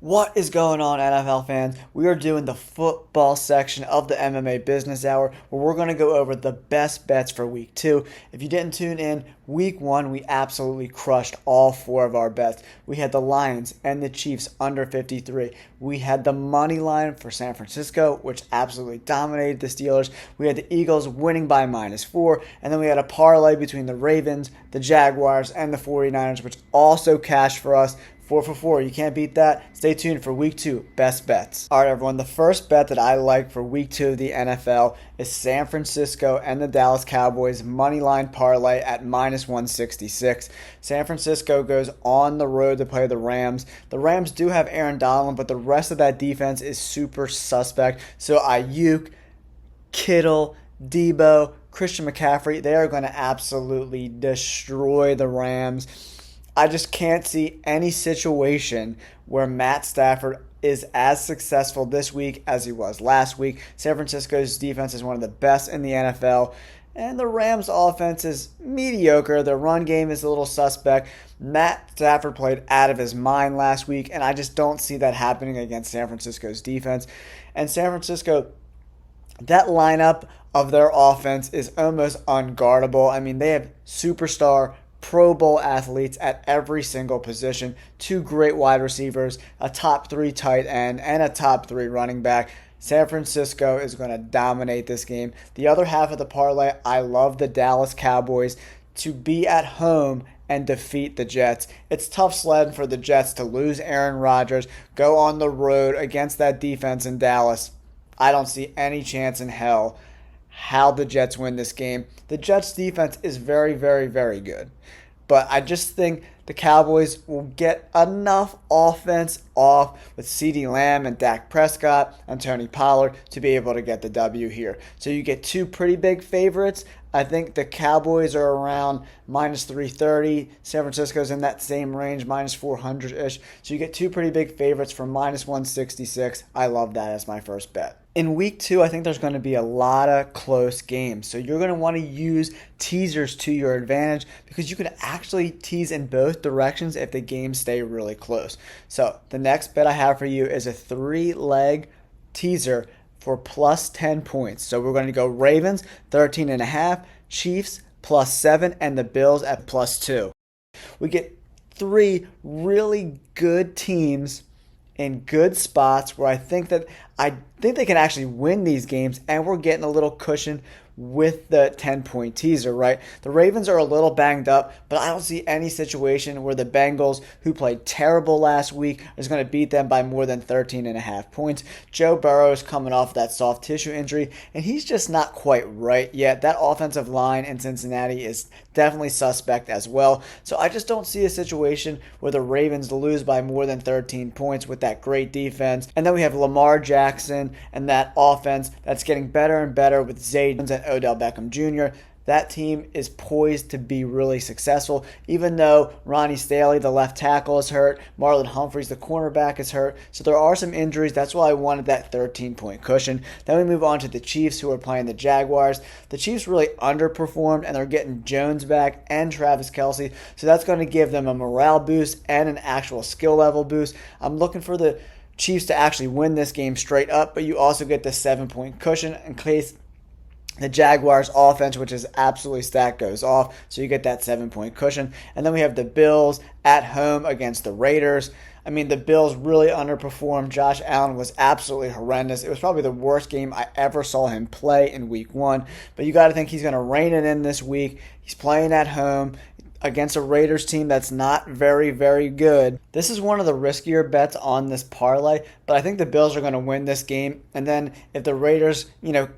What is going on, NFL fans? We are doing the football section of the MMA Business Hour where we're going to go over the best bets for week 2. If you didn't tune in, week 1, we absolutely crushed all 4 of our bets. We had the Lions and the Chiefs under 53. We had the money line for San Francisco, which absolutely dominated the Steelers. We had the Eagles winning by -4. And then we had a parlay between the Ravens, the Jaguars, and the 49ers, which also cashed for us. 4 for 4. You can't beat that. Stay tuned for week 2 best bets. All right, everyone. The first bet that I like for week 2 of the NFL is San Francisco and the Dallas Cowboys money line parlay at -166. San Francisco goes on the road to play the Rams. The Rams do have Aaron Donald, but the rest of that defense is super suspect. So Ayuk, Kittle, Debo, Christian McCaffrey, they are going to absolutely destroy the Rams. I just can't see any situation where Matt Stafford is as successful this week as he was last week. San Francisco's defense is one of the best in the NFL, and the Rams' offense is mediocre. Their run game is a little suspect. Matt Stafford played out of his mind last week, and I just don't see that happening against San Francisco's defense. And San Francisco, that lineup of their offense is almost unguardable. I mean, they have superstar Pro Bowl athletes at every single position, 2 great wide receivers, a top 3 tight end, and a top 3 running back. San Francisco is going to dominate this game. The other half of the parlay, I love the Dallas Cowboys to be at home and defeat the Jets. It's tough sledding for the Jets to lose Aaron Rodgers, go on the road against that defense in Dallas. I don't see any chance in hell how the Jets win this game. The Jets defense is very, very, very good. But I just think the Cowboys will get enough offense off with CeeDee Lamb and Dak Prescott and Tony Pollard to be able to get the W here. So you get 2 pretty big favorites. I think the Cowboys are around -330. San Francisco's in that same range, -400-ish. So you get 2 pretty big favorites for -166. I love that as my first bet. In week 2, I think there's going to be a lot of close games. So you're going to want to use teasers to your advantage because you can actually tease in both directions if the games stay really close. So the next bet I have for you is a 3-leg teaser for +10 points. So we're going to go Ravens 13.5, Chiefs +7, and the Bills at +2. We get 3 really good teams in good spots where I think they can actually win these games, and we're getting a little cushion with the 10-point teaser, right? The Ravens are a little banged up, but I don't see any situation where the Bengals, who played terrible last week, is going to beat them by more than 13.5 points. Joe Burrow is coming off that soft tissue injury, and he's just not quite right yet. That offensive line in Cincinnati is definitely suspect as well. So I just don't see a situation where the Ravens lose by more than 13 points with that great defense. And then we have Lamar Jackson and that offense that's getting better and better with Zay Jones and Odell Beckham Jr. That team is poised to be really successful, even though Ronnie Stanley, the left tackle, is hurt. Marlon Humphreys, the cornerback, is hurt. So there are some injuries. That's why I wanted that 13-point cushion. Then we move on to the Chiefs, who are playing the Jaguars. The Chiefs really underperformed, and they're getting Jones back and Travis Kelce. So that's going to give them a morale boost and an actual skill level boost. I'm looking for the Chiefs to actually win this game straight up, but you also get the 7-point cushion in case the Jaguars offense, which is absolutely stacked, goes off. So you get that 7-point cushion. And then we have the Bills at home against the Raiders. I mean, the Bills really underperformed. Josh Allen was absolutely horrendous. It was probably the worst game I ever saw him play in week 1. But you got to think he's going to rein it in this week. He's playing at home against a Raiders team that's not very, very good. This is one of the riskier bets on this parlay, but I think the Bills are going to win this game. And then if the Raiders,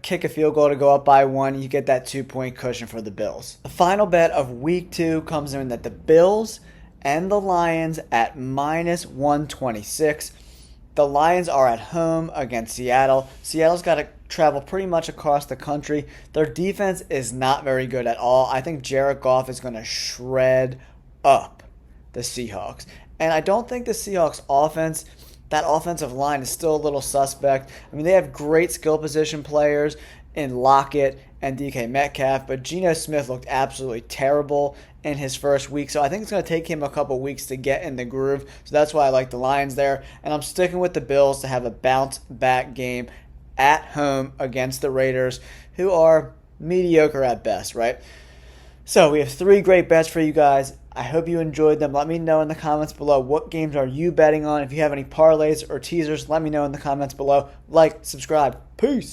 kick a field goal to go up by 1, you get that 2-point cushion for the Bills. The final bet of week 2 comes in that the Bills and the Lions at -126. The Lions are at home against Seattle. Seattle's got to travel pretty much across the country. Their defense is not very good at all. I think Jared Goff is going to shred up the Seahawks. And I don't think the Seahawks offense, that offensive line is still a little suspect. I mean, they have great skill position players in Lockett and DK Metcalf, but Geno Smith looked absolutely terrible in his first week, so I think it's going to take him a couple weeks to get in the groove. So that's why I like the Lions there, and I'm sticking with the Bills to have a bounce back game at home against the Raiders, who are mediocre at best, right? So we have 3 great bets for you guys. I hope you enjoyed them. Let me know in the comments below what games are you betting on. If you have any parlays or teasers, let me know in the comments below. Like, subscribe. Peace.